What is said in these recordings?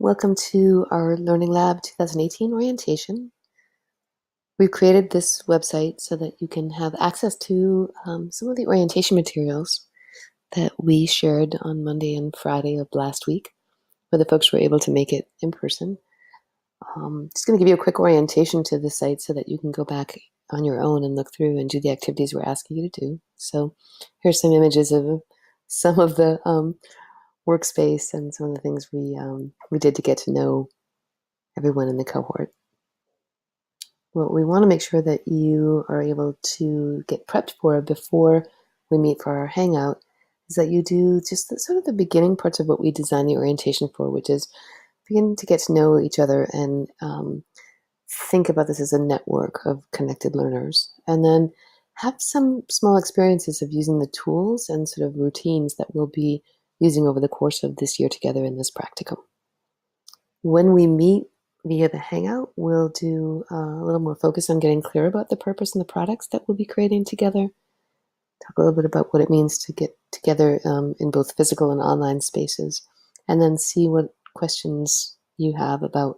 Welcome to our Learning Lab 2018 orientation. We've created this website so that you can have access to some of the orientation materials that we shared on Monday and Friday of last week, for the folks who were able to make it in person. Just going to give you a quick orientation to the site so that you can go back on your own and look through and do the activities we're asking you to do. So here's some images of some of the workspace and some of the things we did to get to know everyone in the cohort. What we want to make sure that you are able to get prepped for before we meet for our hangout is that you do just sort of the beginning parts of what we designed the orientation for, which is begin to get to know each other and think about this as a network of connected learners, and then have some small experiences of using the tools and sort of routines that we'll be using over the course of this year together in this practicum. When we meet via the Hangout, we'll do a little more focus on getting clear about the purpose and the products that we'll be creating together. Talk a little bit about what it means to get together in both physical and online spaces, and then see what questions you have about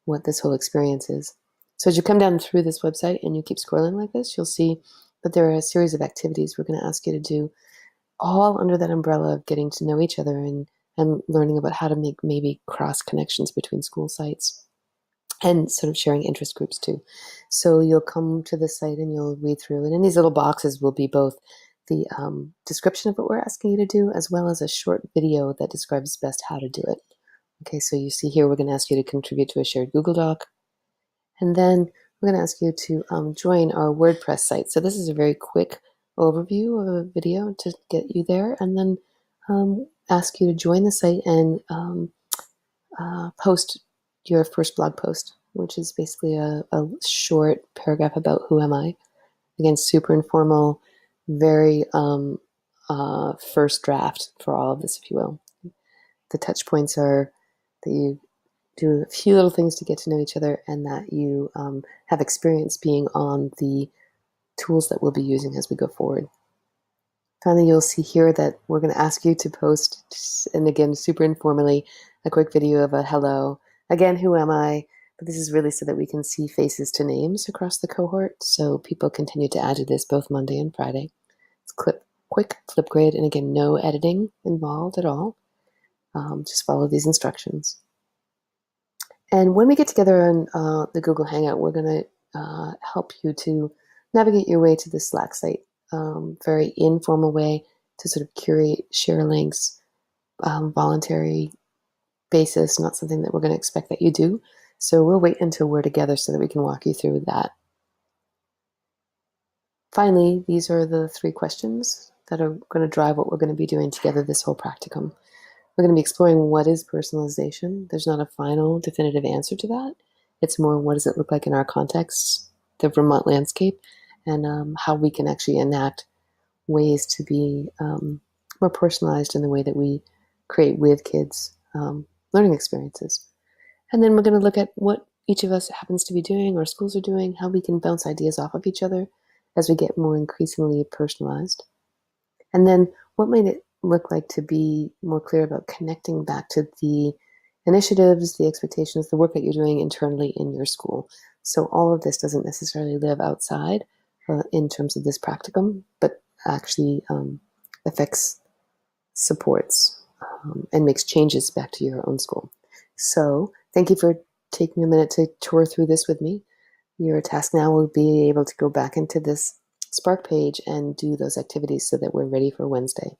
what this whole experience is. So as you come down through this website and you keep scrolling like this, you'll see that there are a series of activities we're going to ask you to do, all under that umbrella of getting to know each other and learning about how to make maybe cross connections between school sites, and sort of sharing interest groups too. So you'll come to the site and you'll read through, and in these little boxes will be both the description of what we're asking you to do, as well as a short video that describes best how to do it. Okay, so you see here we're going to ask you to contribute to a shared Google Doc, and then we're going to ask you to join our WordPress site. So this is a very quick overview of a video to get you there, and then ask you to join the site and post your first blog post, which is basically a short paragraph about who am I. Again, super informal, very first draft for all of this, if you will. The touch points are that you do a few little things to get to know each other, and that you have experience being on the tools that we'll be using as we go forward. Finally, you'll see here that we're going to ask you to post, and again, super informally, a quick video of a hello. Again, who am I? But this is really so that we can see faces to names across the cohort, so people continue to add to this both Monday and Friday. It's quick Flipgrid, and again, no editing involved at all. Just follow these instructions. And when we get together on the Google Hangout, we're going to help you to navigate your way to the Slack site. Very informal way to sort of curate, share links, voluntary basis, not something that we're going to expect that you do. So we'll wait until we're together so that we can walk you through that. Finally, these are the 3 questions that are going to drive what we're going to be doing together this whole practicum. We're going to be exploring what is personalization. There's not a final definitive answer to that. It's more what does it look like in our context, the Vermont landscape, and how we can actually enact ways to be more personalized in the way that we create with kids learning experiences. And then we're going to look at what each of us happens to be doing, or schools are doing, how we can bounce ideas off of each other as we get more increasingly personalized. And then what might it look like to be more clear about connecting back to the initiatives, the expectations, the work that you're doing internally in your school. So all of this doesn't necessarily live outside in terms of this practicum, but actually affects, supports, and makes changes back to your own school. So thank you for taking a minute to tour through this with me. Your task now will be able to go back into this Spark page and do those activities so that we're ready for Wednesday.